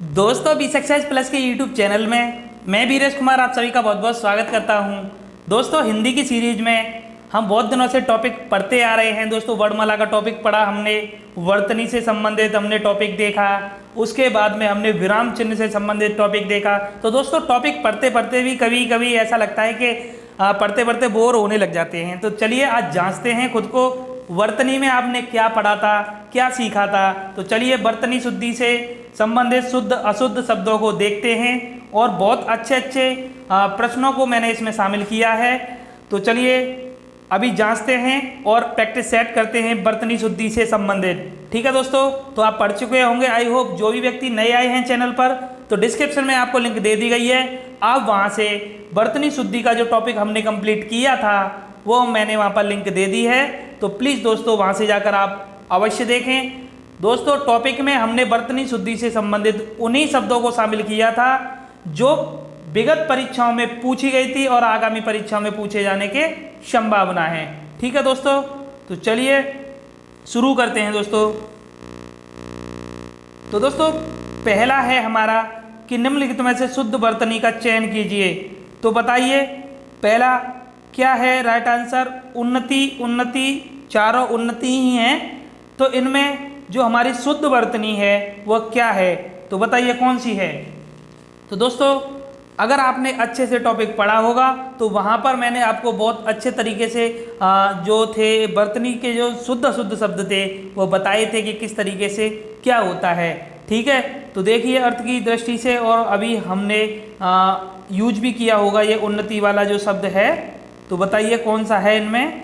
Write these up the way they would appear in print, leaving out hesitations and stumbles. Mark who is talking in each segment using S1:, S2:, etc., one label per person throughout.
S1: दोस्तों B success plus के YouTube channel में मैं बीरेश कुमार आप सभी का बहुत बहुत स्वागत करता हूं। दोस्तों हिंदी की सीरीज में हम बहुत दिनों से टॉपिक पढ़ते आ रहे हैं। दोस्तों वर्णमाला का टॉपिक पढ़ा हमने, वर्तनी से संबंधित हमने टॉपिक देखा, उसके बाद में हमने विराम चिन्ह से संबंधित टॉपिक देखा। तो दोस्तों टॉपिक पढ़ते पढ़ते भी कभी कभी ऐसा लगता है कि पढ़ते पढ़ते बोर होने लग जाते हैं। तो चलिए आज जांचते हैं खुद को, वर्तनी में आपने क्या पढ़ा था, क्या सीखा था। तो चलिए वर्तनी शुद्धि से संबंधित शुद्ध अशुद्ध शब्दों को देखते हैं और बहुत अच्छे अच्छे प्रश्नों को मैंने इसमें शामिल किया है। तो चलिए अभी जांचते हैं और प्रैक्टिस सेट करते हैं वर्तनी शुद्धि से संबंधित। ठीक है दोस्तों, तो आप पढ़ चुके होंगे आई होप। जो भी व्यक्ति नए आए हैं चैनल पर तो डिस्क्रिप्शन में आपको लिंक दे दी गई है, आप वहाँ से वर्तनी शुद्धि का जो टॉपिक हमने कंप्लीट किया था वो मैंने वहाँ पर लिंक दे दी है। तो प्लीज़ दोस्तों वहाँ से जाकर आप अवश्य देखें। दोस्तों टॉपिक में हमने वर्तनी शुद्धि से संबंधित उन्हीं शब्दों को शामिल किया था जो विगत परीक्षाओं में पूछी गई थी और आगामी परीक्षाओं में पूछे जाने के संभावना है। ठीक है दोस्तों, तो चलिए शुरू करते हैं दोस्तों। तो दोस्तों पहला है हमारा कि निम्नलिखित में से शुद्ध वर्तनी का चयन कीजिए। तो बताइए पहला क्या है राइट आंसर? उन्नति, उन्नति, चारों उन्नति ही हैं। तो इनमें जो हमारी शुद्ध वर्तनी है वह क्या है? तो बताइए कौन सी है? तो दोस्तों अगर आपने अच्छे से टॉपिक पढ़ा होगा तो वहाँ पर मैंने आपको बहुत अच्छे तरीके से जो थे वर्तनी के जो शुद्ध अशुद्ध शब्द थे वो बताए थे कि किस तरीके से क्या होता है। ठीक है, तो देखिए अर्थ की दृष्टि से और अभी हमने यूज भी किया होगा ये उन्नति वाला जो शब्द है। तो बताइए कौन सा है इनमें?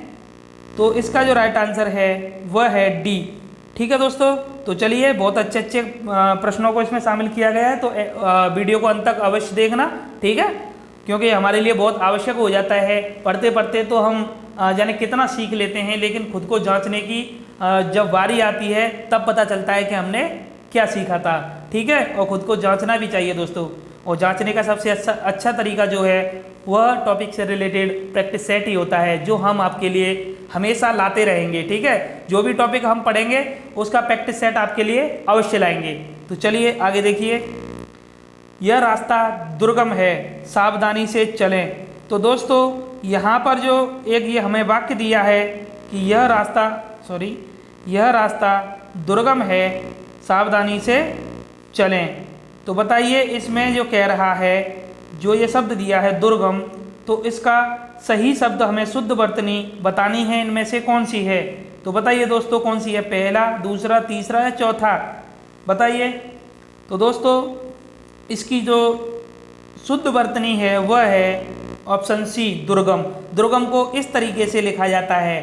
S1: तो इसका जो राइट आंसर है वह है डी। ठीक है दोस्तों, तो चलिए बहुत अच्छे अच्छे प्रश्नों को इसमें शामिल किया गया है। तो वीडियो को अंत तक अवश्य देखना, ठीक है, क्योंकि हमारे लिए बहुत आवश्यक हो जाता है। पढ़ते पढ़ते तो हम जाने कितना सीख लेते हैं, लेकिन खुद को जांचने की जब बारी आती है तब पता चलता है कि हमने क्या सीखा था। ठीक है, और खुद को जांचना भी चाहिए दोस्तों। और जांचने का सबसे अच्छा तरीका जो है वह टॉपिक से रिलेटेड प्रैक्टिस सेट ही होता है, जो हम आपके लिए हमेशा लाते रहेंगे। ठीक है, जो भी टॉपिक हम पढ़ेंगे उसका प्रैक्टिस सेट आपके लिए अवश्य लाएंगे। तो चलिए आगे देखिए, यह रास्ता दुर्गम है, सावधानी से चलें। तो दोस्तों यहाँ पर जो एक ये हमें वाक्य दिया है कि यह रास्ता दुर्गम है, सावधानी से चलें। तो बताइए इसमें जो कह रहा है, जो ये शब्द दिया है दुर्गम, तो इसका सही शब्द हमें शुद्ध वर्तनी बतानी है। इनमें से कौन सी है? तो बताइए दोस्तों कौन सी है? पहला, दूसरा, तीसरा या चौथा? बताइए। तो दोस्तों इसकी जो शुद्ध वर्तनी है वह है ऑप्शन सी, दुर्गम। दुर्गम को इस तरीके से लिखा जाता है।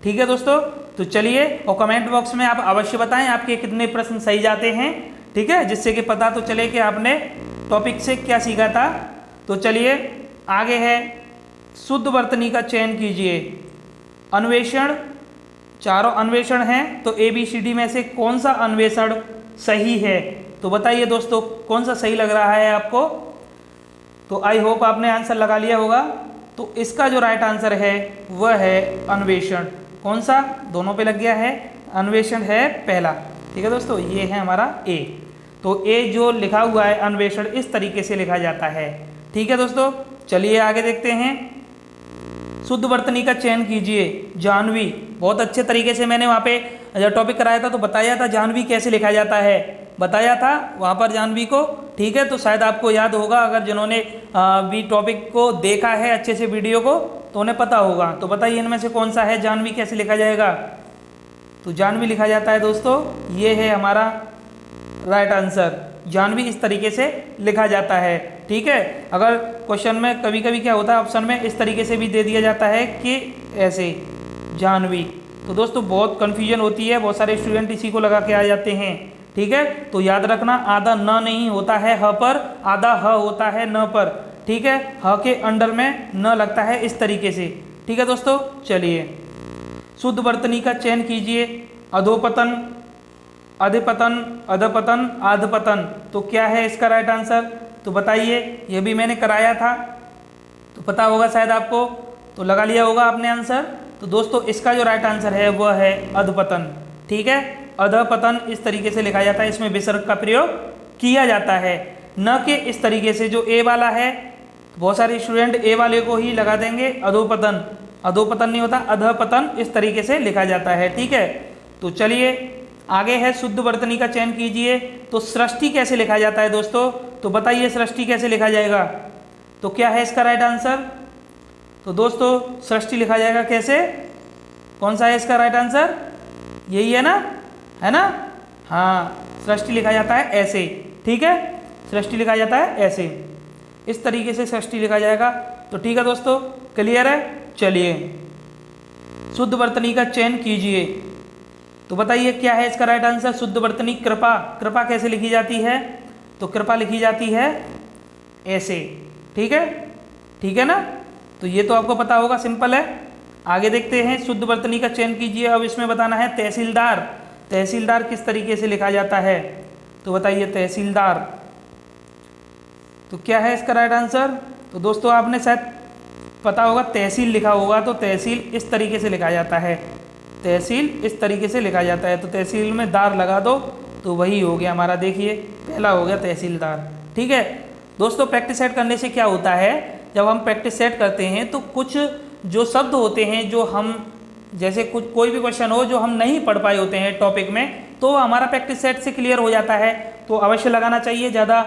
S1: ठीक है दोस्तों, तो चलिए और कमेंट बॉक्स में आप अवश्य बताएं आपके कितने प्रश्न सही जाते हैं। ठीक है, जिससे कि पता तो चले कि आपने टॉपिक से क्या सीखा था। तो चलिए आगे है, शुद्ध वर्तनी का चयन कीजिए। अन्वेषण, चारों अन्वेषण हैं, तो ABCD में से कौन सा अन्वेषण सही है? तो बताइए दोस्तों कौन सा सही लग रहा है आपको? तो आई होप आपने आंसर लगा लिया होगा। तो इसका जो राइट आंसर है वह है अन्वेषण। कौन सा? दोनों पे लग गया है, अन्वेषण है पहला। ठीक है दोस्तों, ये है हमारा A। तो A जो लिखा हुआ है अन्वेषण, इस तरीके से लिखा जाता है। ठीक है दोस्तों, चलिए आगे देखते हैं। शुद्ध वर्तनी का चयन कीजिए। जानवी, बहुत अच्छे तरीके से मैंने वहाँ पे जब टॉपिक कराया था तो बताया था जानवी कैसे लिखा जाता है, बताया था वहाँ पर जानवी को। ठीक है, तो शायद आपको याद होगा, अगर जिन्होंने भी टॉपिक को देखा है अच्छे से वीडियो को तो उन्हें पता होगा। तो बताइए इनमें से कौन सा है? जानवी कैसे लिखा जाएगा? तो जानवी लिखा जाता है दोस्तों, ये है हमारा राइट आंसर। जानवी इस तरीके से लिखा जाता है। ठीक है, अगर क्वेश्चन में कभी कभी क्या होता है ऑप्शन में इस तरीके से भी दे दिया जाता है कि ऐसे जानवी, तो दोस्तों बहुत कन्फ्यूजन होती है, बहुत सारे स्टूडेंट इसी को लगा के आ जाते हैं। ठीक है, तो याद रखना आधा न नहीं होता है ह पर, आधा ह होता है न पर। ठीक है, ह के अंडर में न लगता है इस तरीके से। ठीक है दोस्तों, चलिए शुद्ध वर्तनी का चयन कीजिए। अधोपतन, अधिपतन, अधपतन, आधपतन, तो क्या है इसका राइट आंसर? तो बताइए, यह भी मैंने कराया था तो पता होगा शायद आपको, तो लगा लिया होगा आपने आंसर। तो दोस्तों इसका जो राइट आंसर है वह है अधपतन। ठीक है, अधपतन इस तरीके से लिखा जाता है, इसमें विसर्ग का प्रयोग किया जाता है, न कि इस तरीके से जो ए वाला है। बहुत सारे स्टूडेंट ए वाले को ही लगा देंगे अधोपतन, अधोपतन नहीं होता, अधपतन इस तरीके से लिखा जाता है। ठीक है, तो चलिए आगे है शुद्ध वर्तनी का चयन कीजिए। तो सृष्टि कैसे लिखा जाता है दोस्तों, तो बताइए सृष्टि कैसे लिखा जाएगा, तो क्या है इसका राइट आंसर। तो दोस्तों सृष्टि लिखा जाएगा कैसे, कौन सा है इसका राइट आंसर, यही है ना, हाँ सृष्टि लिखा जाता है ऐसे। ठीक है, सृष्टि लिखा जाता है ऐसे, इस तरीके से सृष्टि लिखा जाएगा। तो ठीक है दोस्तों, क्लियर है। चलिए शुद्ध वर्तनी का चयन कीजिए, तो बताइए क्या है इसका राइट आंसर। शुद्ध वर्तनी कृपा, कृपा कैसे लिखी जाती है, तो कृपा लिखी जाती है ऐसे। ठीक है ना, तो ये तो आपको पता होगा, सिंपल है। आगे देखते हैं, शुद्ध वर्तनी का चयन कीजिए। अब इसमें बताना है तहसीलदार, तहसीलदार किस तरीके से लिखा जाता है, तो बताइए तहसीलदार, तो क्या है इसका राइट आंसर। तो दोस्तों आपने शायद पता होगा, तहसील लिखा होगा, तो तहसील इस तरीके से लिखा जाता है, तहसील इस तरीके से लिखा जाता है। तो तहसील में दार लगा दो तो वही हो गया हमारा, देखिए पहला हो गया तहसीलदार। ठीक है दोस्तों, प्रैक्टिस सेट करने से क्या होता है, जब हम प्रैक्टिस सेट करते हैं तो कुछ जो शब्द होते हैं जो हम, जैसे कुछ कोई भी क्वेश्चन हो जो हम नहीं पढ़ पाए होते हैं टॉपिक में, तो हमारा प्रैक्टिस सेट से क्लियर हो जाता है। तो अवश्य लगाना चाहिए, ज़्यादा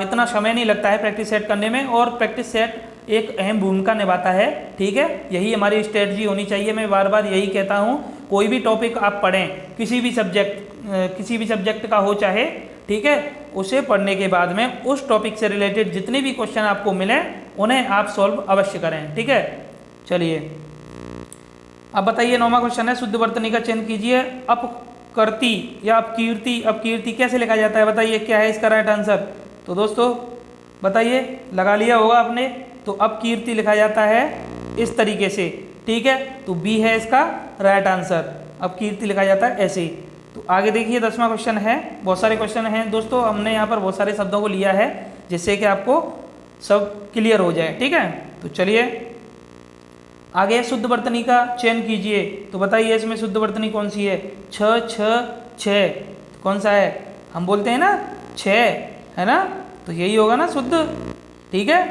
S1: इतना समय नहीं लगता है प्रैक्टिस सेट करने में, और प्रैक्टिस सेट एक अहम भूमिका निभाता है। ठीक है, यही हमारी स्ट्रेटजी होनी चाहिए। मैं बार बार यही कहता हूँ, कोई भी टॉपिक आप पढ़ें, किसी भी सब्जेक्ट का हो चाहे, ठीक है, उसे पढ़ने के बाद में उस टॉपिक से रिलेटेड जितने भी क्वेश्चन आपको मिलें उन्हें आप सॉल्व अवश्य करें। ठीक है, चलिए अब बताइए 9वां क्वेश्चन है, शुद्ध वर्तनी का चयन कीजिए। अपकृति या अपकीर्ति, अपकीर्ति कैसे लिखा जाता है, बताइए क्या है इसका राइट आंसर। तो दोस्तों बताइए, लगा लिया होगा आपने, तो अपकीर्ति लिखा जाता है इस तरीके से। ठीक है, तो बी है इसका राइट आंसर, अपकीर्ति लिखा जाता है ऐसे। तो आगे देखिए 10वां क्वेश्चन है, बहुत सारे क्वेश्चन हैं दोस्तों, हमने यहाँ पर बहुत सारे शब्दों को लिया है जिससे कि आपको सब क्लियर हो जाए। ठीक है, तो चलिए आगे शुद्ध वर्तनी का चयन कीजिए। तो बताइए इसमें शुद्ध वर्तनी कौन सी है, छ छ छः, कौन सा है, हम बोलते हैं ना छः, है ना, तो यही होगा ना शुद्ध। ठीक है,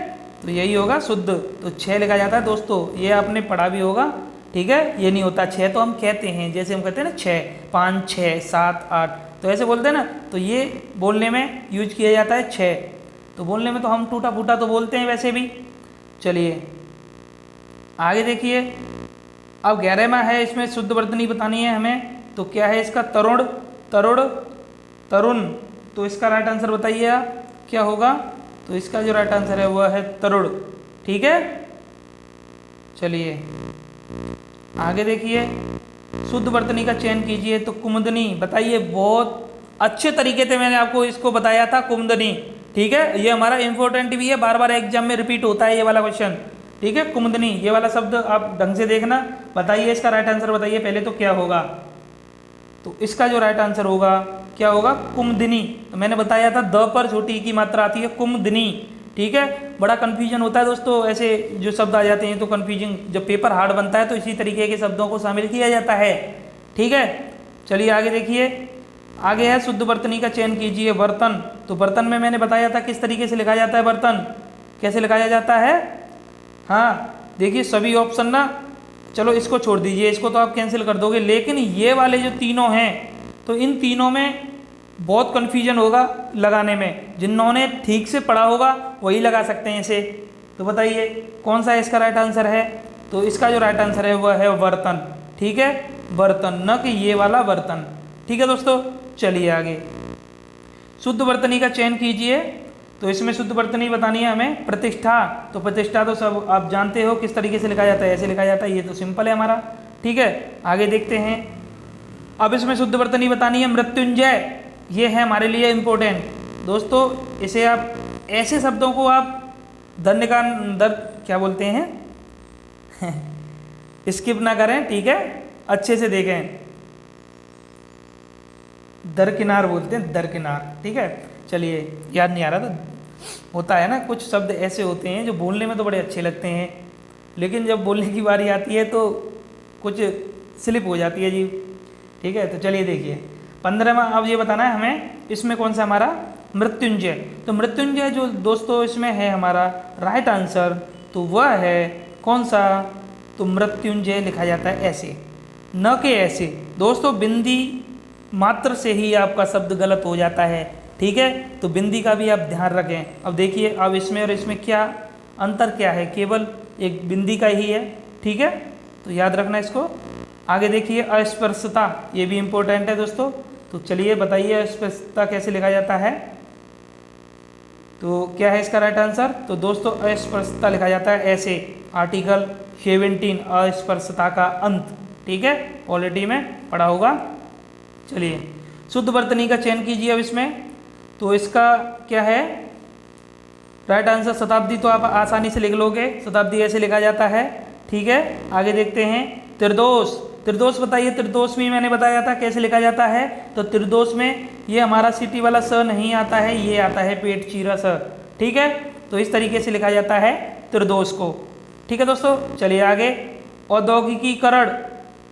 S1: तो यही होगा शुद्ध, तो छः लिखा जाता है दोस्तों, ये आपने पढ़ा भी होगा। ठीक है, ये नहीं होता छः, तो हम कहते हैं, जैसे हम कहते हैं ना 6 5 6 7 8, तो ऐसे बोलते हैं ना, तो ये बोलने में यूज किया जाता है 6, तो बोलने में तो हम टूटा फूटा तो बोलते हैं वैसे भी। चलिए आगे देखिए, अब 11वां है, इसमें शुद्ध वर्तनी बतानी है हमें। तो क्या है इसका, तरुण, तरुण, तरुण, तो इसका राइट आंसर बताइए आप क्या होगा। तो इसका जो राइट आंसर है वह है तरुण। ठीक है, चलिए आगे देखिए, शुद्ध वर्तनी का चयन कीजिए। तो कुमुदनी, बताइए, बहुत अच्छे तरीके से मैंने आपको इसको बताया था, कुमुदनी। ठीक है, ये हमारा इंपॉर्टेंट भी है, बार बार एग्जाम में रिपीट होता है ये वाला क्वेश्चन। ठीक है, कुमुदनी, ये वाला शब्द आप ढंग से देखना, बताइए इसका राइट आंसर बताइए पहले तो क्या होगा। तो इसका जो राइट आंसर होगा क्या होगा, कुमुदिनी। तो मैंने बताया था द पर छोटी ई की मात्रा आती है, कुमुदिनी। ठीक है, बड़ा कन्फ्यूजन होता है दोस्तों, ऐसे जो शब्द आ जाते हैं तो कन्फ्यूजन, जब पेपर हार्ड बनता है तो इसी तरीके के शब्दों को शामिल किया जाता है। ठीक है, चलिए आगे देखिए, आगे है शुद्ध वर्तनी का चयन कीजिए। बर्तन, तो बर्तन में मैंने बताया था किस तरीके से लिखा जाता है, बर्तन कैसे लिखाया जाता है। हाँ देखिए सभी ऑप्शन ना, चलो इसको छोड़ दीजिए, इसको तो आप कैंसिल कर दोगे, लेकिन ये वाले जो तीनों हैं, तो इन तीनों में बहुत कन्फ्यूजन होगा लगाने में, जिन्होंने ठीक से पढ़ा होगा वही लगा सकते हैं इसे। तो बताइए कौन सा इसका राइट आंसर है। तो इसका जो राइट आंसर है वह है बर्तन। ठीक है, बर्तन, न कि ये वाला बर्तन। ठीक है दोस्तों, चलिए आगे शुद्ध वर्तनी का चयन कीजिए। तो इसमें शुद्ध वर्तनी बतानी है हमें। प्रतिष्ठा, तो प्रतिष्ठा तो सब आप जानते हो किस तरीके से लिखा जाता है, ऐसे लिखा जाता है, ये तो सिंपल है हमारा। ठीक है, आगे देखते हैं, अब इसमें शुद्ध वर्तनी बतानी है। मृत्युंजय, ये है हमारे लिए इम्पोर्टेंट दोस्तों, इसे आप ऐसे शब्दों को आप क्या बोलते हैं स्किप ना करें। ठीक है, अच्छे से देखें, दरकिनार बोलते हैं, दरकिनार। ठीक है, चलिए याद नहीं आ रहा था, होता है ना कुछ शब्द ऐसे होते हैं जो बोलने में तो बड़े अच्छे लगते हैं, लेकिन जब बोलने की बारी आती है तो कुछ स्लिप हो जाती है जी। ठीक है, तो चलिए देखिए 15वां, अब ये बताना है हमें इसमें कौन सा हमारा मृत्युंजय। तो मृत्युंजय जो दोस्तों इसमें है हमारा राइट आंसर, तो वह है कौन सा, तो मृत्युंजय लिखा जाता है ऐसे, न कि ऐसे। दोस्तों बिंदी मात्र से ही आपका शब्द गलत हो जाता है, ठीक है, तो बिंदी का भी आप ध्यान रखें। अब देखिए, अब इसमें और इसमें क्या अंतर क्या है, केवल एक बिंदी का ही है, ठीक है, तो याद रखना इसको। आगे देखिए अस्पृश्यता, ये भी इम्पोर्टेंट है दोस्तों। तो चलिए बताइए अस्पृश्यता कैसे लिखा जाता है, तो क्या है इसका राइट आंसर, तो दोस्तों अस्पृश्यता लिखा जाता है ऐसे, आर्टिकल 17 अस्पृश्यता का अंत, ठीक है, पॉलिटी में पढ़ा होगा। चलिए शुद्ध वर्तनी का चयन कीजिए अब इसमें, तो इसका क्या है राइट आंसर, शताब्दी तो आप आसानी से लिख लोगे, शताब्दी ऐसे लिखा जाता है, ठीक है। आगे देखते हैं त्रिदोष, त्रिदोष बताइए, त्रिदोष भी मैंने बताया था कैसे लिखा जाता है, तो त्रिदोष में ये हमारा सिटी वाला स नहीं आता है, ये आता है पेट चीरा स, ठीक है, तो इस तरीके से लिखा जाता है त्रिदोष को, ठीक है दोस्तों। चलिए आगे औद्योगिकीकरण,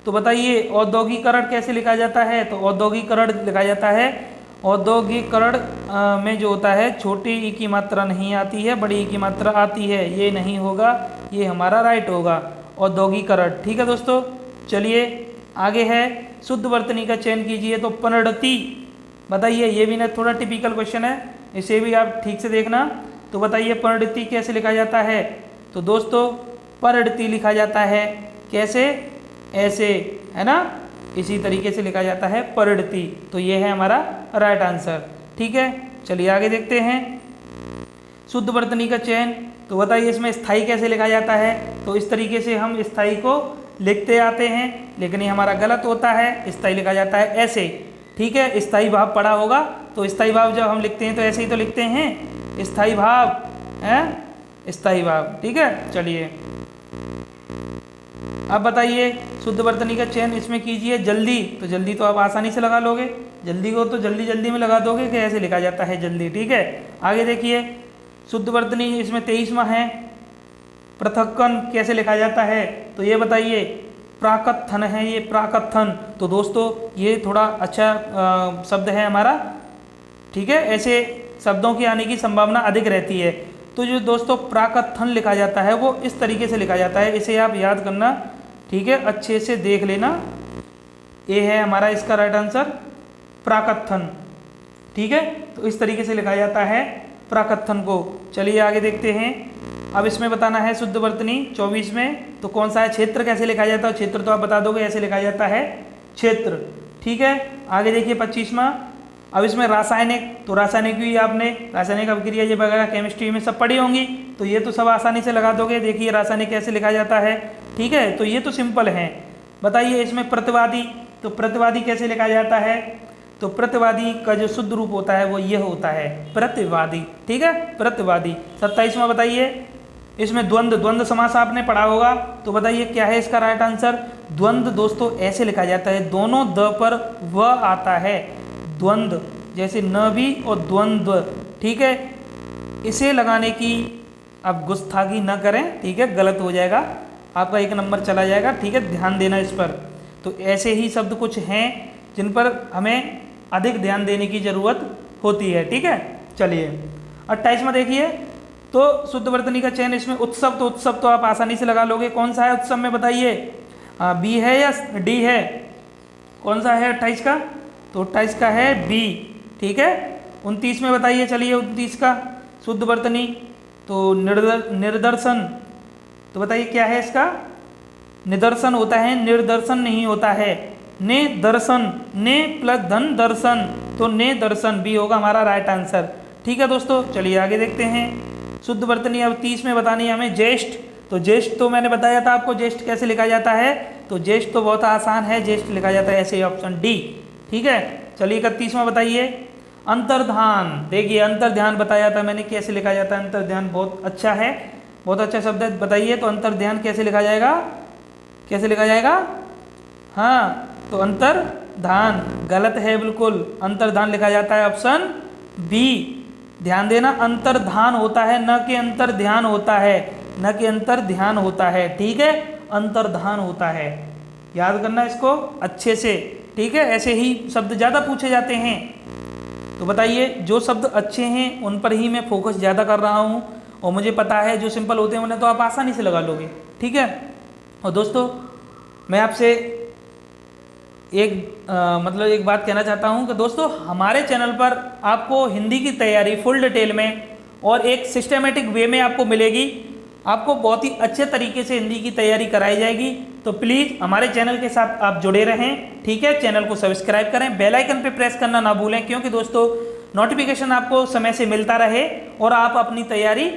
S1: तो बताइए औद्योगिकीकरण कैसे लिखा जाता है, तो औद्योगिकीकरण लिखा जाता है, औद्योगिकीकरण में जो होता है छोटी ई की मात्रा नहीं आती है, बड़ी ई की मात्रा आती है, ये नहीं होगा, ये हमारा राइट होगा औद्योगिकीकरण, ठीक है दोस्तों। चलिए आगे है शुद्ध वर्तनी का चयन कीजिए, तो पनडती बताइए, ये भी ना थोड़ा टिपिकल क्वेश्चन है, इसे भी आप ठीक से देखना। तो बताइए पनडती कैसे लिखा जाता है, तो दोस्तों पनडती लिखा जाता है कैसे, ऐसे, है ना, इसी तरीके से लिखा जाता है पनडती, तो ये है हमारा राइट आंसर, ठीक है। चलिए आगे देखते हैं शुद्ध वर्तनी का चयन, तो बताइए इसमें स्थाई कैसे लिखा जाता है, तो इस तरीके से हम स्थाई को लिखते आते हैं, लेकिन ये हमारा गलत होता है, स्थाई लिखा जाता है ऐसे, ठीक है। स्थाई भाव पढ़ा होगा, तो स्थाई भाव जब हम लिखते हैं तो ऐसे ही तो लिखते हैं, स्थाई भाव है, स्थाई भाव, ठीक है। चलिए अब बताइए शुद्ध वर्तनी का चयन इसमें कीजिए जल्दी, तो जल्दी तो आप आसानी से लगा लोगे, जल्दी को तो जल्दी जल्दी में लगा दोगे कि ऐसे लिखा जाता है जल्दी, ठीक है। आगे देखिए शुद्ध वर्तनी इसमें 23वां है, पृथक्कन कैसे लिखा जाता है, तो ये बताइए प्राकथन है, ये प्राकथन, तो दोस्तों ये थोड़ा अच्छा शब्द है हमारा, ठीक है, ऐसे शब्दों की आने की संभावना अधिक रहती है। तो जो दोस्तों प्राकथन लिखा जाता है वो इस तरीके से लिखा जाता है, इसे आप याद करना, ठीक है, अच्छे से देख लेना, ये है हमारा इसका राइट आंसर प्राकथन, ठीक है, तो इस तरीके से लिखा जाता है प्राकथन को। चलिए आगे देखते हैं, अब इसमें बताना है शुद्ध वर्तनी 24 में, तो कौन सा है, क्षेत्र कैसे लिखा जाता है, क्षेत्र तो आप बता दोगे, ऐसे लिखा जाता है क्षेत्र, ठीक है। आगे देखिए 25वां, अब इसमें रासायनिक, तो रासायनिक भी आपने रासायनिक अभिक्रिया ये वगैरह केमिस्ट्री में सब पढ़ी होंगी, तो ये तो सब आसानी से लगा दोगे। देखिए रासायनिक कैसे लिखा जाता है, ठीक है, तो ये तो सिंपल है। बताइए इसमें प्रतिवादी, तो प्रतिवादी कैसे लिखा जाता है, तो प्रतिवादी का जो शुद्ध रूप होता है वो यह होता है प्रतिवादी, ठीक है, प्रतिवादी। 27वां बताइए इसमें द्वंद्व, द्वंद्व समास आपने पढ़ा होगा, तो बताइए क्या है इसका राइट आंसर, द्वंद्व दोस्तों ऐसे लिखा जाता है, दोनों द पर व आता है, द्वंद्व जैसे न भी और द्वंद्व, ठीक है। इसे लगाने की आप गुस्ताखी न करें, ठीक है, गलत हो जाएगा, आपका 1 नंबर चला जाएगा, ठीक है, ध्यान देना इस पर। तो ऐसे ही शब्द कुछ हैं जिन पर हमें अधिक ध्यान देने की जरूरत होती है, ठीक है। चलिए 28वां देखिए, तो शुद्ध वर्तनी का चयन इसमें उत्सव, तो उत्सव तो आप आसानी से लगा लोगे, कौन सा है उत्सव में बताइए, बी है या डी है, कौन सा है 28 का, तो 28 का है बी, ठीक है। 29 में बताइए, चलिए 29 का शुद्ध वर्तनी, तो निर्दर्शन, तो बताइए क्या है इसका, निदर्शन होता है, निर्दर्शन नहीं होता है, ने दर्शन, ने प्लस धन दर्शन, तो ने दर्शन भी होगा हमारा राइट आंसर, ठीक है दोस्तों। चलिए आगे देखते हैं शुद्ध वर्तनी, अब 30 में बतानी है हमें ज्येष्ठ, तो ज्येष्ठ तो मैंने बताया था आपको ज्येष्ठ कैसे लिखा जाता है, तो ज्येष्ठ तो बहुत आसान है, ज्येष्ठ लिखा जाता है ऐसे, ऑप्शन डी, ठीक है। चलिए 31वां बताइए अंतर्धान, देखिए अंतर्ध्यान बताया था मैंने कैसे लिखा जाता है, अंतर्ध्यान बहुत अच्छा है, बहुत अच्छा शब्द है, बताइए तो अंतर्ध्यान कैसे लिखा जाएगा, कैसे लिखा जाएगा, हाँ तो अंतर्धान गलत है बिल्कुल, अंतर्धान लिखा जाता है ऑप्शन बी, ध्यान देना, अंतर्धान होता है न कि अंतर्ध्यान होता है, न कि अंतर्ध्यान होता है, ठीक है, अंतर्धान होता है, याद करना इसको अच्छे से, ठीक है। ऐसे ही शब्द ज़्यादा पूछे जाते हैं, तो बताइए, जो शब्द अच्छे हैं उन पर ही मैं फोकस ज़्यादा कर रहा हूँ, और मुझे पता है जो सिंपल होते हैं उन्हें तो आप आसानी से लगा लोगे। ठीक है। और दोस्तों मैं आपसे मतलब एक बात कहना चाहता हूँ कि दोस्तों हमारे चैनल पर आपको हिंदी की तैयारी फुल डिटेल में और एक सिस्टमेटिक वे में आपको मिलेगी। आपको बहुत ही अच्छे तरीके से हिंदी की तैयारी कराई जाएगी। तो प्लीज़ हमारे चैनल के साथ आप जुड़े रहें। ठीक है, चैनल को सब्सक्राइब करें, बेल आइकन पे प्रेस करना ना भूलें, क्योंकि दोस्तों नोटिफिकेशन आपको समय से मिलता रहे और आप अपनी तैयारी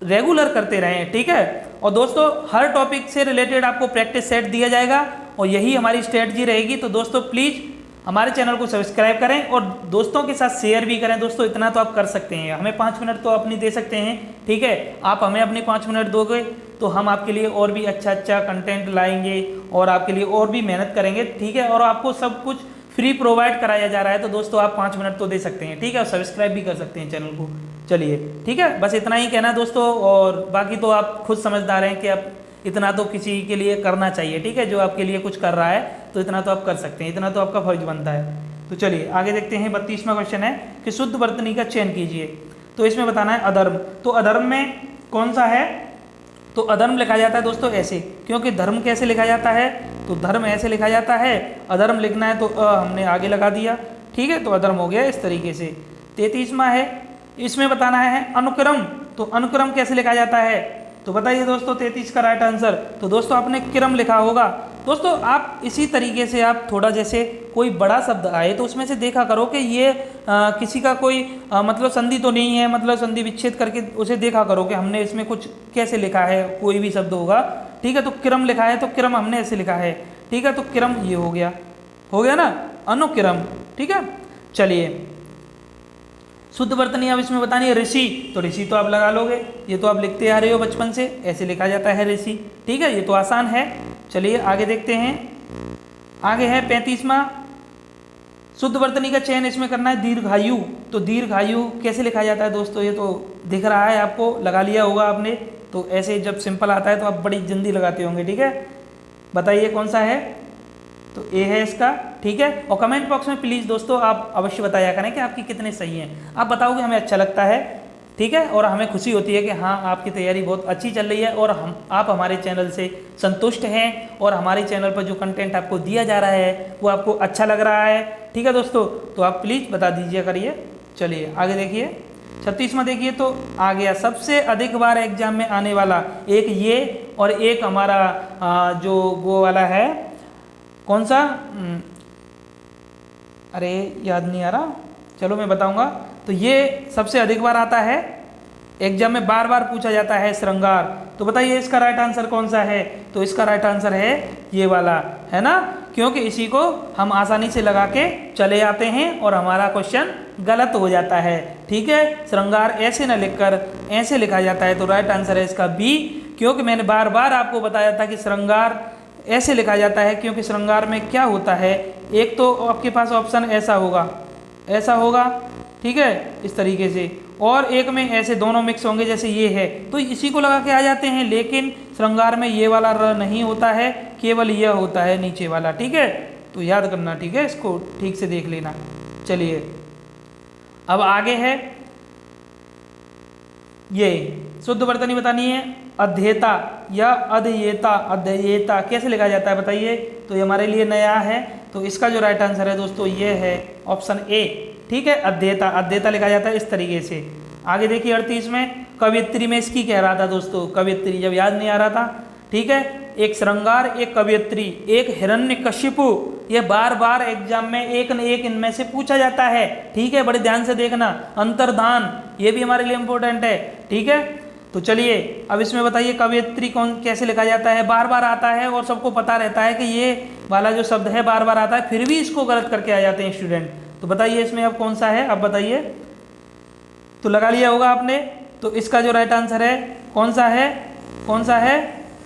S1: रेगुलर करते रहें। ठीक है। और दोस्तों हर टॉपिक से रिलेटेड आपको प्रैक्टिस सेट दिया जाएगा और यही हमारी स्ट्रेटजी रहेगी। तो दोस्तों प्लीज़ हमारे चैनल को सब्सक्राइब करें और दोस्तों के साथ शेयर भी करें। दोस्तों इतना तो आप कर सकते हैं, हमें 5 मिनट तो अपनी दे सकते हैं। ठीक है, आप हमें अपने 5 मिनट दोगे तो हम आपके लिए और भी अच्छा कंटेंट लाएंगे और आपके लिए और भी मेहनत करेंगे। ठीक है, और आपको सब कुछ फ्री प्रोवाइड कराया जा रहा है। तो दोस्तों आप 5 मिनट तो दे सकते हैं। ठीक है, और सब्सक्राइब भी कर सकते हैं चैनल को। चलिए ठीक है, बस इतना ही कहना है दोस्तों, और बाकी तो आप खुद समझदार हैं कि आप इतना तो किसी के लिए करना चाहिए। ठीक है, जो आपके लिए कुछ कर रहा है तो इतना तो आप कर सकते हैं, इतना तो आपका फर्ज बनता है। तो चलिए आगे देखते हैं। 32वां क्वेश्चन है कि शुद्ध वर्तनी का चयन कीजिए। तो इसमें बताना है अधर्म। तो अधर्म में कौन सा है? तो अधर्म लिखा जाता है दोस्तों ऐसे, क्योंकि धर्म कैसे लिखा जाता है? तो धर्म ऐसे लिखा जाता है। अधर्म लिखना है तो हमने आगे लगा दिया। ठीक है, तो अधर्म हो गया इस तरीके से। 33वां है, इसमें बताना है अनुक्रम। तो अनुक्रम कैसे लिखा जाता है? तो बताइए दोस्तों 33 का राइट आंसर। तो दोस्तों आपने क्रम लिखा होगा। दोस्तों आप इसी तरीके से आप थोड़ा जैसे कोई बड़ा शब्द आए तो उसमें से देखा करो कि ये किसी का कोई मतलब संधि तो नहीं है, मतलब संधि विच्छेद करके उसे देखा करो कि हमने इसमें कुछ कैसे लिखा है। कोई भी शब्द होगा, ठीक है, तो क्रम लिखा है तो क्रम हमने ऐसे लिखा है। ठीक है, तो क्रम ये हो गया ना, अनुक्रम। ठीक है, चलिए शुद्ध वर्तनी अब इसमें बतानी है ऋषि। तो ऋषि तो आप लगा लोगे, ये तो आप लिखते आ रहे हो बचपन से, ऐसे लिखा जाता है ऋषि। ठीक है, ये तो आसान है। चलिए आगे देखते हैं। आगे है 35वां, शुद्ध वर्तनी का चयन इसमें करना है दीर्घायु। तो दीर्घायु कैसे लिखा जाता है दोस्तों? ये तो दिख रहा है आपको, लगा लिया होगा आपने। तो ऐसे जब सिंपल आता है तो आप बड़ी जल्दी लगाते होंगे। ठीक है, बताइए कौन सा है? तो ए है इसका। ठीक है, और कमेंट बॉक्स में प्लीज़ दोस्तों आप अवश्य बताया करें कि आपकी कितने सही हैं। आप बताओगे हमें अच्छा लगता है। ठीक है, और हमें खुशी होती है कि हाँ आपकी तैयारी बहुत अच्छी चल रही है और आप हमारे चैनल से संतुष्ट हैं और हमारे चैनल पर जो कंटेंट आपको दिया जा रहा है वो आपको अच्छा लग रहा है। ठीक है दोस्तों, तो आप प्लीज़ बता दीजिए करिए। चलिए आगे देखिए 36वां देखिए। तो आ गया सबसे अधिक बार एग्जाम में आने वाला, एक ये और एक हमारा जो वो वाला है, कौन सा? अरे याद नहीं आ रहा, चलो मैं बताऊंगा। तो ये सबसे अधिक बार आता है एग्जाम में, बार बार पूछा जाता है श्रृंगार। तो बताइए इसका राइट आंसर कौन सा है? तो इसका राइट आंसर है ये वाला, है ना, क्योंकि इसी को हम आसानी से लगा के चले आते हैं और हमारा क्वेश्चन गलत हो जाता है। ठीक है, श्रृंगार ऐसे न लिखकर ऐसे लिखा जाता है। तो राइट आंसर है इसका बी, क्योंकि मैंने बार बार आपको बताया था कि श्रृंगार ऐसे लिखा जाता है, क्योंकि श्रृंगार में क्या होता है, एक तो आपके पास ऑप्शन ऐसा होगा, ठीक है, इस तरीके से, और एक में ऐसे दोनों मिक्स होंगे जैसे ये है, तो इसी को लगा के आ जाते हैं। लेकिन श्रृंगार में ये वाला र नहीं होता है, केवल यह होता है नीचे वाला। ठीक है, तो याद करना। ठीक है, इसको ठीक से देख लेना। चलिए अब आगे है ये शुद्ध वर्तनी बतानी है अध्येता या अध्येता। अध्येता कैसे लिखा जाता है बताइए? तो ये हमारे लिए नया है, तो इसका जो राइट आंसर है दोस्तों ये है ऑप्शन ए। ठीक है, अध्येता, अध्येता लिखा जाता है इस तरीके से। आगे देखिए 38 में कवियत्री में इसकी कह रहा था दोस्तों, कवियत्री जब याद नहीं आ रहा था। ठीक है, एक श्रृंगार, एक कवियत्री, एक हिरण्यकशिपु, ये बार बार एग्जाम में एक न एक इनमें से पूछा जाता है। ठीक है, बड़े ध्यान से देखना। अंतर्धान, ये भी हमारे लिए इम्पोर्टेंट है। ठीक है, तो चलिए अब इसमें बताइए कवियत्री कौन कैसे लिखा जाता है? बार बार आता है और सबको पता रहता है कि ये वाला जो शब्द है बार बार आता है, फिर भी इसको गलत करके आ जाते हैं स्टूडेंट। तो बताइए इसमें अब कौन सा है? अब बताइए, तो लगा लिया होगा आपने। तो इसका जो राइट आंसर है कौन सा है? कौन सा है?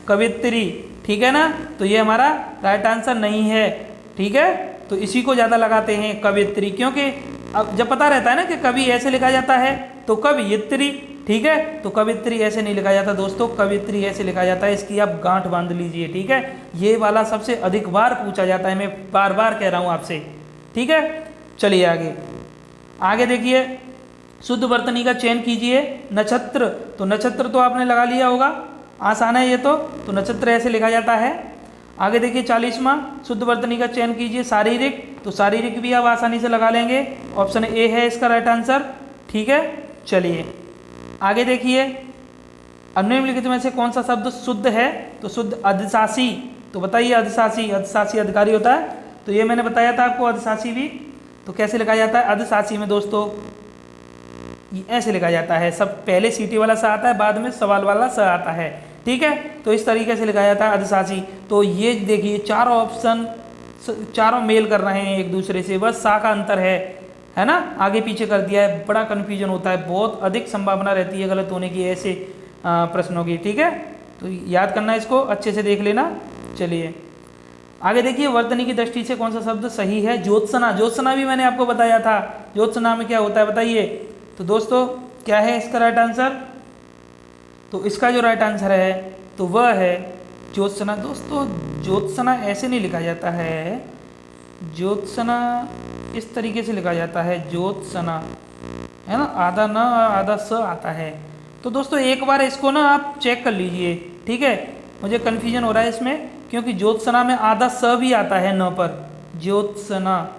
S1: कवियत्री। ठीक है ना, तो ये हमारा राइट आंसर नहीं है। ठीक है, तो इसी को ज़्यादा लगाते हैं कवियत्री, क्योंकि अब जब पता रहता है ना कि कवि ऐसे लिखा जाता है तो कवियत्री। ठीक है, तो कवियत्री ऐसे नहीं लिखा जाता दोस्तों, कवियत्री ऐसे लिखा जाता है। इसकी आप गांठ बांध लीजिए। ठीक है, ये वाला सबसे अधिक बार पूछा जाता है, मैं बार बार कह रहा हूँ आपसे। ठीक है, चलिए आगे आगे देखिए, शुद्ध वर्तनी का चयन कीजिए। नक्षत्र, तो नक्षत्र तो आपने लगा लिया होगा, आसान है ये तो नक्षत्र ऐसे लिखा जाता है। आगे देखिए 40वां, शुद्ध वर्तनी का चयन कीजिए। शारीरिक, तो शारीरिक भी आप आसानी से लगा लेंगे, ऑप्शन ए है इसका राइट आंसर। ठीक है, चलिए आगे देखिए, निम्नलिखित में से कौन सा शब्द शुद्ध है? तो शुद्ध अधिशासी, तो बताइए अधिशासी, अधिशासी अधिकारी होता है, तो ये मैंने बताया था आपको अधिशासी भी। तो कैसे लिखा जाता है अधिशासी में दोस्तों? ये ऐसे लिखा जाता है, सब पहले सीटी वाला स आता है, बाद में सवाल वाला स आता है। ठीक है, तो इस तरीके से लिखा जाता है अधिशासी। तो ये देखिए चारों ऑप्शन, चारों मेल कर रहे हैं एक दूसरे से, बस सा का अंतर है ना, आगे पीछे कर दिया है। बड़ा कन्फ्यूजन होता है, बहुत अधिक संभावना रहती है गलत होने की ऐसे प्रश्नों की। ठीक है, तो याद करना इसको, अच्छे से देख लेना। चलिए आगे देखिए, वर्तनी की दृष्टि से कौन सा शब्द सही है? ज्योत्सना, ज्योत्सना भी मैंने आपको बताया था, ज्योत्सना में क्या होता है बताइए। तो दोस्तों क्या है इसका राइट आंसर? तो इसका जो राइट आंसर है तो वह है ज्योत्सना। दोस्तों ज्योत्सना ऐसे नहीं लिखा जाता है, ज्योत्सना इस तरीके से लिखा जाता है, ज्योत्सना है ना, आधा न आधा स आता है। तो दोस्तों एक बार इसको ना आप चेक कर लीजिए। ठीक है, मुझे कन्फ्यूजन हो रहा है इसमें, क्योंकि ज्योत्सना में आधा स भी आता है न पर, ज्योत्सना।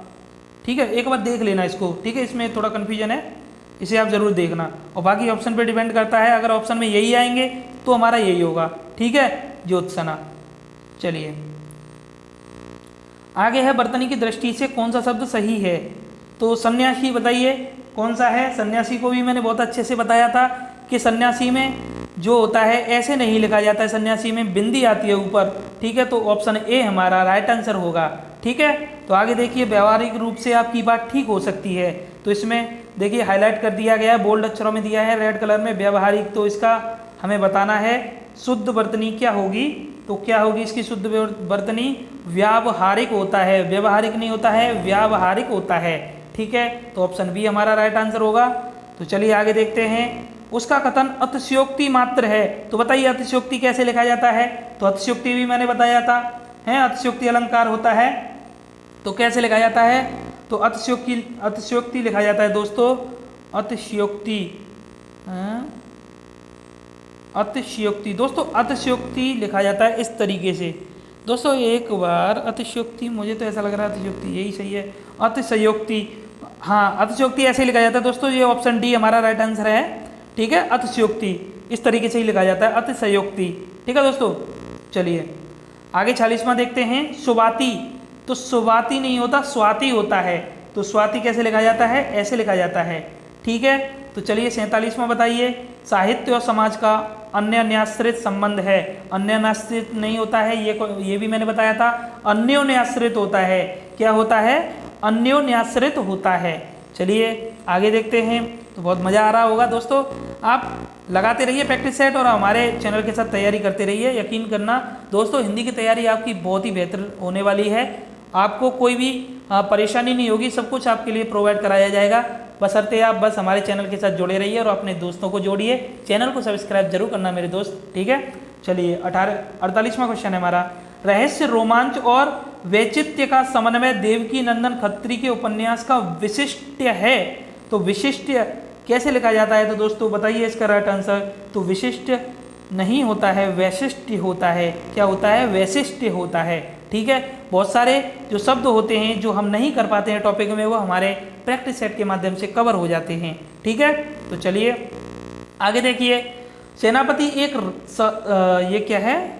S1: ठीक है, एक बार देख लेना इसको। ठीक है, इसमें थोड़ा कन्फ्यूजन है, इसे आप जरूर देखना। और बाकी ऑप्शन पे डिपेंड करता है, अगर ऑप्शन में यही आएंगे तो हमारा यही होगा। ठीक है, ज्योत्सना। चलिए आगे है, वर्तनी की दृष्टि से कौन सा शब्द सही है? तो सन्यासी, बताइए कौन सा है? सन्यासी को भी मैंने बहुत अच्छे से बताया था कि सन्यासी में जो होता है ऐसे नहीं लिखा जाता है, सन्यासी में बिंदी आती है ऊपर। ठीक है, तो ऑप्शन ए हमारा राइट आंसर होगा। ठीक है, तो आगे देखिए, व्यवहारिक रूप से आपकी बात ठीक हो सकती है, तो इसमें देखिए हाईलाइट कर दिया गया है, बोल्ड अक्षरों में दिया है रेड कलर में, व्यवहारिक। तो इसका हमें बताना है शुद्ध वर्तनी क्या होगी। तो क्या होगी इसकी शुद्ध वर्तनी? व्यावहारिक होता है, व्यवहारिक नहीं होता है, व्यावहारिक होता है। ठीक है, तो ऑप्शन बी हमारा राइट आंसर होगा। तो चलिए आगे देखते हैं, उसका कथन अतिशयोक्ति मात्र है। तो बताइए अतिशयोक्ति कैसे लिखा जाता है? तो अतिशयोक्ति भी मैंने बताया था, है अतिशयोक्ति अलंकार होता है। तो कैसे लिखा जाता है? तो अतिशयोक्ति लिखा जाता है दोस्तों, अतिशयोक्ति, अतिशयोक्ति। दोस्तों अतिशयोक्ति लिखा जाता है इस तरीके से। दोस्तों एक बार अतिशयोक्ति, मुझे तो ऐसा लग रहा है अतिशयोक्ति यही सही है, अतिशयोक्ति। हाँ, अतिशयोक्ति ऐसे ही लिखा जाता है दोस्तों, ये ऑप्शन डी हमारा राइट आंसर है। ठीक है, अतिशयोक्ति इस तरीके से ही लिखा जाता है, अतिशयोक्ति। ठीक है दोस्तों, चलिए आगे 40वां देखते हैं, सुवाती। तो सुवाती नहीं होता, स्वाति होता है। तो स्वाति कैसे लिखा जाता है? ऐसे लिखा जाता है। ठीक है, तो चलिए 47वां बताइए, साहित्य और समाज का अन्योन्याश्रित संबंध है। अन्योन्याश्रित नहीं होता है, ये भी मैंने बताया था, अन्योन्याश्रित होता है। क्या होता है? अन्योन्याश्रित होता है। चलिए आगे देखते हैं। तो बहुत मज़ा आ रहा होगा दोस्तों, आप लगाते रहिए प्रैक्टिस सेट और हमारे चैनल के साथ तैयारी करते रहिए। यकीन करना दोस्तों, हिंदी की तैयारी आपकी बहुत ही बेहतर होने वाली है। आपको कोई भी परेशानी नहीं होगी, सब कुछ आपके लिए प्रोवाइड कराया जाएगा, बशर्ते आप बस हमारे चैनल के साथ जुड़े रहिए और अपने दोस्तों को जोड़िए। चैनल को सब्सक्राइब जरूर करना मेरे दोस्त। ठीक है, चलिए 48वां क्वेश्चन है हमारा, रहस्य, रोमांच और वैचित्र्य का समन्वय देवकी नंदन खत्री के उपन्यास का विशिष्ट है। तो विशिष्ट कैसे लिखा जाता है? तो दोस्तों बताइए इसका राइट आंसर। तो विशिष्ट नहीं होता है, वैशिष्ट्य होता है। क्या होता है? वैशिष्ट्य होता है। ठीक है, बहुत सारे जो शब्द होते हैं जो हम नहीं कर पाते हैं टॉपिक में, वो हमारे प्रैक्टिस सेट के माध्यम से कवर हो जाते हैं। ठीक है, तो चलिए आगे देखिए, सेनापति एक ये क्या है,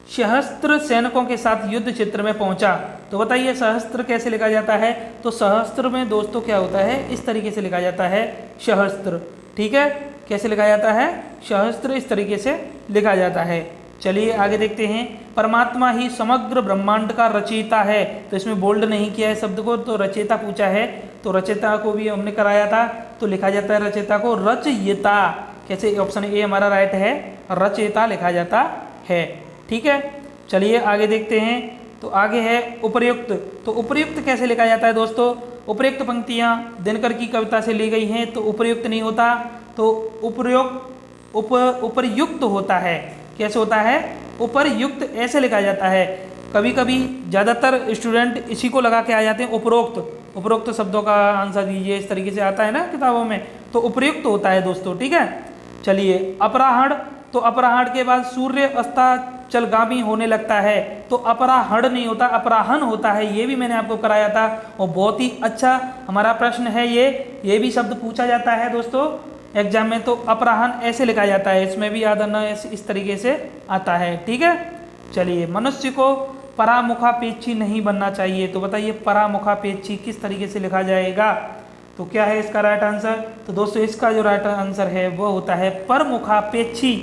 S1: सहस्त्र सैनिकों के साथ युद्ध क्षेत्र में पहुंचा। तो बताइए सहस्त्र कैसे लिखा जाता है? तो सहस्त्र में दोस्तों क्या होता है? इस तरीके से लिखा जाता है, सहस्त्र। ठीक है, कैसे लिखा जाता है? सहस्त्र इस तरीके से लिखा जाता है। चलिए आगे देखते हैं, परमात्मा ही समग्र ब्रह्मांड का रचयिता है। तो इसमें बोल्ड नहीं किया है शब्द को, तो रचयिता पूछा है, तो रचयिता को भी हमने कराया था, तो लिखा जाता है रचयिता को रचयिता। कैसे? ऑप्शन ए हमारा राइट है, रचयिता लिखा जाता है। ठीक है, चलिए आगे देखते हैं। तो आगे है उपर्युक्त। तो उपर्युक्त कैसे लिखा जाता है दोस्तों? उपर्युक्त पंक्तियाँ दिनकर की कविता से ली गई हैं, तो उपर्युक्त नहीं होता, तो उपर्युक्त होता है। कैसे होता है? उपर्युक्त ऐसे लिखा जाता है। कभी कभी ज़्यादातर स्टूडेंट इसी को लगा के आ जाते हैं, उपरोक्त। उपरोक्त शब्दों का आंसर दीजिए, इस तरीके से आता है ना किताबों में, तो उपयुक्त होता है दोस्तों, ठीक है। चलिए अपराहण, तो अपराहण के बाद सूर्य अस्ताचलगामी होने लगता है, तो अपराहण नहीं होता, अपराहन होता है, ये भी मैंने आपको कराया था और बहुत ही अच्छा हमारा प्रश्न है ये भी शब्द पूछा जाता है दोस्तों एग्जाम में। तो अपराहन ऐसे लिखा जाता है, इसमें भी याद रखना इस तरीके से आता है, ठीक है। चलिए मनुष्य को परामुखापेक्षी नहीं बनना चाहिए, तो बताइए परामुखापेक्षी किस तरीके से लिखा जाएगा, तो क्या है इसका राइट आंसर। तो दोस्तों इसका जो राइट आंसर है वो होता है परमुखापेक्षी,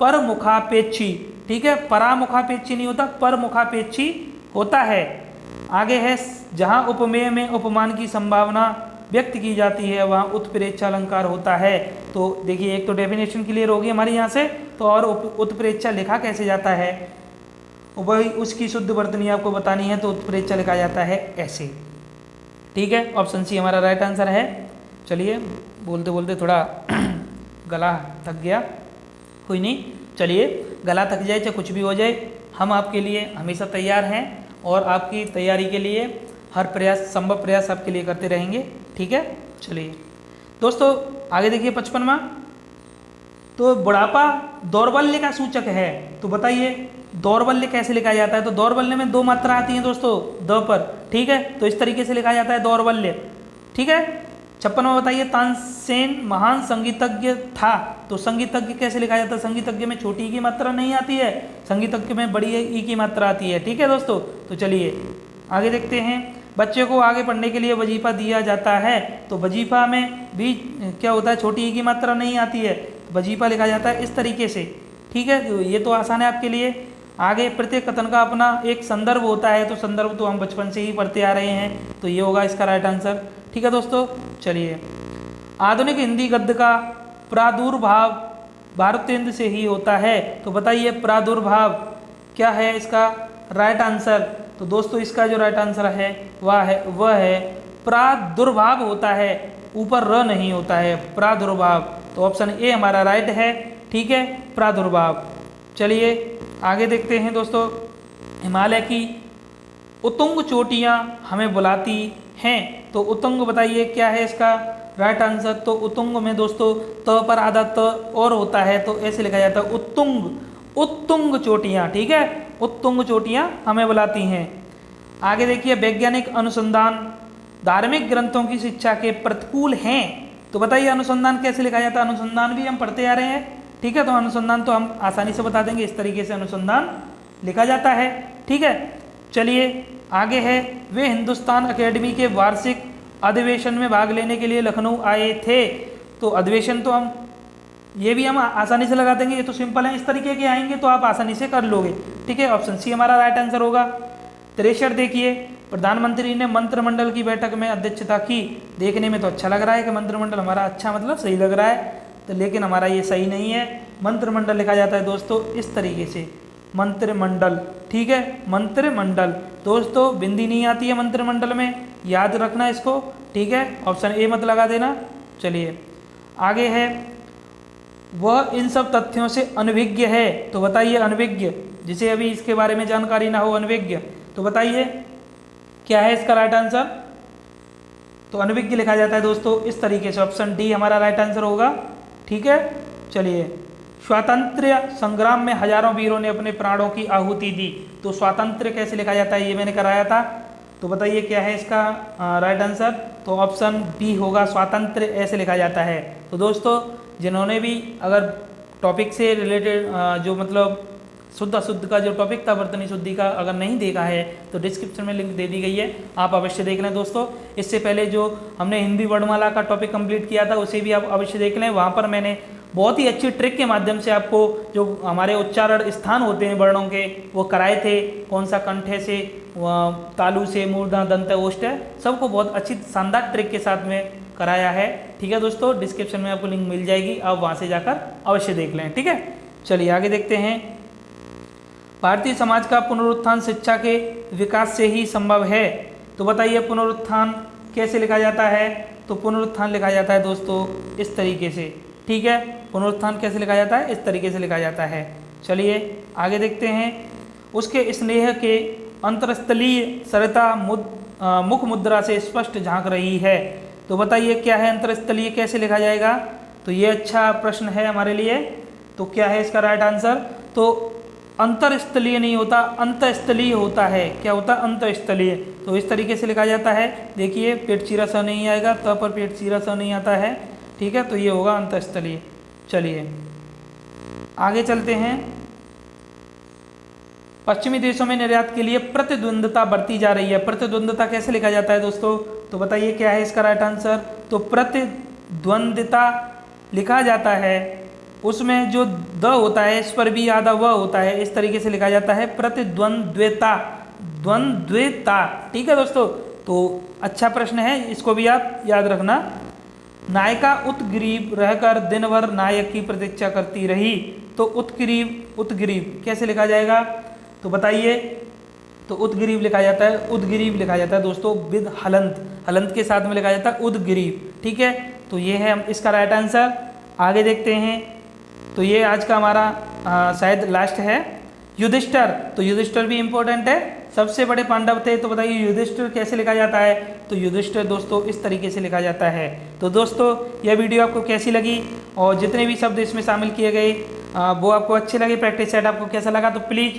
S1: परमुखापेक्षी, ठीक है। परामुखापेक्षी नहीं होता, परमुखापेक्षी होता है। आगे है जहाँ उपमेय में उपमान की संभावना व्यक्त की जाती है वहाँ उत्प्रेक्षा अलंकार होता है। तो देखिए एक तो डेफिनेशन क्लियर होगी हमारी यहाँ से, तो और उत्प्रेक्षा लिखा कैसे जाता है वही उसकी शुद्ध वर्तनी आपको बतानी है, तो उत्प्रेक्षा लिखा जाता है ऐसे, ठीक है। ऑप्शन सी हमारा राइट आंसर है। चलिए बोलते बोलते थोड़ा गला थक गया, कोई नहीं, चलिए गला थक जाए चाहे कुछ भी हो जाए, हम आपके लिए हमेशा तैयार हैं और आपकी तैयारी के लिए हर प्रयास, संभव प्रयास आपके लिए करते रहेंगे, ठीक है। चलिए दोस्तों आगे देखिए 55वां, तो बुढ़ापा दौर्बल्य का सूचक है, तो बताइए दौर्बल्य कैसे लिखा जाता है। तो दौर्बल्य में दो मात्रा आती हैं दोस्तों द पर, ठीक है, तो इस तरीके से लिखा जाता है दौर्बल्य, ठीक है। 56वां बताइए तानसेन महान संगीतज्ञ था, तो संगीतज्ञ कैसे लिखा जाता है। संगीतज्ञ में छोटी ई की मात्रा नहीं आती है, संगीतज्ञ में बड़ी ई की मात्रा आती है, ठीक है दोस्तों। तो चलिए आगे देखते हैं, बच्चे को आगे पढ़ने के लिए वजीफा दिया जाता है, तो वजीफा में भी क्या होता है, छोटी ई की मात्रा नहीं आती है, वजीफा लिखा जाता है इस तरीके से, ठीक है। तो ये तो आसान है आपके लिए। आगे प्रत्येक कथन का अपना एक संदर्भ होता है, तो संदर्भ तो हम बचपन से ही पढ़ते आ रहे हैं, तो ये होगा इसका राइट आंसर, ठीक है दोस्तों। चलिए आधुनिक हिंदी गद्य का प्रादुर्भाव भारतेंद्र से ही होता है, तो बताइए प्रादुर्भाव क्या है इसका राइट आंसर। तो दोस्तों इसका जो राइट आंसर है वह है प्रादुर्भाव होता है, ऊपर र नहीं होता है, प्रादुर्भाव, तो ऑप्शन ए हमारा राइट है, ठीक है, प्रादुर्भाव। चलिए आगे देखते हैं दोस्तों, हिमालय की उत्तुंग चोटियाँ हमें बुलाती हैं, तो उत्तुंग बताइए क्या है इसका राइट आंसर। तो उत्तुंग में दोस्तों त पर आधा त और होता है, तो ऐसे लिखा जाता है उत्तुंग, उत्तुंग चोटियाँ, ठीक है, उत्तुंग चोटियाँ हमें बुलाती हैं। आगे देखिए वैज्ञानिक अनुसंधान धार्मिक ग्रंथों की शिक्षा के प्रतिकूल हैं, तो बताइए अनुसंधान कैसे लिखा जाता है। अनुसंधान भी हम पढ़ते आ रहे हैं, ठीक है, तो अनुसंधान तो हम आसानी से बता देंगे, इस तरीके से अनुसंधान लिखा जाता है, ठीक है। चलिए आगे है, वे हिंदुस्तान अकेडमी के वार्षिक अधिवेशन में भाग लेने के लिए लखनऊ आए थे, तो अधिवेशन तो हम ये भी हम आसानी से लगा देंगे, ये तो सिंपल है, इस तरीके के आएंगे तो आप आसानी से कर लोगे, ठीक है। ऑप्शन सी हमारा राइट आंसर होगा। 63 देखिए, प्रधानमंत्री ने मंत्रिमंडल की बैठक में अध्यक्षता की, देखने में तो अच्छा लग रहा है कि मंत्रिमंडल हमारा अच्छा मतलब सही लग रहा है, तो लेकिन हमारा ये सही नहीं है। मंत्रिमंडल लिखा जाता है दोस्तों इस तरीके से, मंत्रिमंडल, ठीक है, मंत्रिमंडल। दोस्तों बिंदी नहीं आती है मंत्रिमंडल में, याद रखना इसको, ठीक है, ऑप्शन ए मत लगा देना। चलिए आगे है, वह इन सब तथ्यों से अनभिज्ञ है, तो बताइए अनभिज्ञ, जिसे अभी इसके बारे में जानकारी ना हो, अनभिज्ञ, तो बताइए क्या है इसका राइट आंसर। तो अनभिज्ञ लिखा जाता है दोस्तों इस तरीके से, ऑप्शन डी हमारा राइट आंसर होगा, ठीक है। चलिए स्वातंत्र्य संग्राम में हजारों वीरों ने अपने प्राणों की आहुति दी, तो स्वातंत्र्य कैसे लिखा जाता है ये मैंने कराया था, तो बताइए क्या है इसका राइट आंसर। तो ऑप्शन बी होगा, स्वातंत्र्य ऐसे लिखा जाता है। तो दोस्तों जिन्होंने भी अगर टॉपिक से रिलेटेड जो मतलब शुद्ध अशुद्ध का जो टॉपिक था वर्तनी शुद्धि का, अगर नहीं देखा है तो डिस्क्रिप्शन में लिंक दे दी गई है, आप अवश्य देख लें दोस्तों। इससे पहले जो हमने हिंदी वर्णमाला का टॉपिक कंप्लीट किया था उसे भी आप अवश्य देख लें, वहाँ पर मैंने बहुत ही अच्छी ट्रिक के माध्यम से आपको जो हमारे उच्चारण स्थान होते हैं वर्णों के वो कराए थे, कौन सा कंठे से, तालु से, मूर्धा, दंत, ओष्ठ, सबको बहुत अच्छी शानदार ट्रिक के साथ में कराया है, ठीक है दोस्तों। डिस्क्रिप्शन में आपको लिंक मिल जाएगी, आप वहाँ से जाकर अवश्य देख लें, ठीक है। चलिए आगे देखते हैं, भारतीय समाज का पुनरुत्थान शिक्षा के विकास से ही संभव है, तो बताइए पुनरुत्थान कैसे लिखा जाता है। तो पुनरुत्थान लिखा जाता है दोस्तों इस तरीके से, ठीक है, पुनरुत्थान कैसे लिखा जाता है, इस तरीके से लिखा जाता है। चलिए आगे देखते हैं, उसके स्नेह के अंतरस्थलीय सरता मुख मुद्रा से स्पष्ट झांक रही है। तो बताइए क्या है अंतरस्थलीय, कैसे लिखा जाएगा? तो ये अच्छा प्रश्न है हमारे लिए। तो क्या है इसका राइट आंसर? तो अंतरस्थलीय नहीं होता, अंतस्थलीय होता है। क्या होता? अंतस्थलीय। तो इस तरीके से लिखा जाता है। देखिए पेट चीरा सा नहीं आएगा, त पर पेट चीरा सा नहीं आता है, ठीक है, तो ये होगा अंतस्थलीय। चलिए आगे चलते हैं। पश्चिमी देशों में निर्यात के लिए प्रतिद्वंद्विता बढ़ती जा रही है। प्रतिद्वंद्विता कैसे लिखा जाता है दोस्तों? तो बताइए क्या है इसका राइट आंसर? तो प्रतिद्वंद्विता लिखा जाता है, उसमें जो द होता है इस पर भी आधा व होता है, इस तरीके से लिखा जाता है प्रतिद्वंद्विता, द्वंद्विता, ठीक है दोस्तों। तो अच्छा प्रश्न है, इसको भी आप याद रखना। नायिका उत्ग्रीव रहकर दिन भर नायक की प्रतीक्षा करती रही। तो उत्ग्रीव, उत्ग्रीव कैसे लिखा जाएगा? तो बताइए। तो उद्ग्रीव लिखा जाता है, उद्ग्रीव लिखा जाता है दोस्तों विद हलंत, हलंत के साथ में लिखा जाता है उद्ग्रीव, ठीक है। तो ये है इसका राइट आंसर। आगे देखते हैं। तो ये आज का हमारा शायद लास्ट है, युधिष्ठिर। तो युधिष्ठिर भी इम्पोर्टेंट है, सबसे बड़े पांडव थे। तो बताइए युधिष्ठिर कैसे लिखा जाता है? तो युधिष्ठिर दोस्तों इस तरीके से लिखा जाता है। तो दोस्तों यह वीडियो आपको कैसी लगी और जितने भी शब्द इसमें शामिल किए गए वो आपको अच्छे लगे, प्रैक्टिस सेट आपको कैसा लगा, तो प्लीज़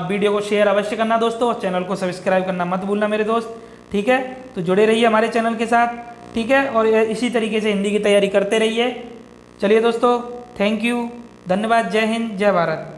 S1: वीडियो को शेयर अवश्य करना दोस्तों, और चैनल को सब्सक्राइब करना मत भूलना मेरे दोस्त, ठीक है। तो जुड़े रहिए हमारे चैनल के साथ, ठीक है, और इसी तरीके से हिंदी की तैयारी करते रहिए। चलिए दोस्तों, थैंक यू, धन्यवाद, जय हिंद, जय भारत।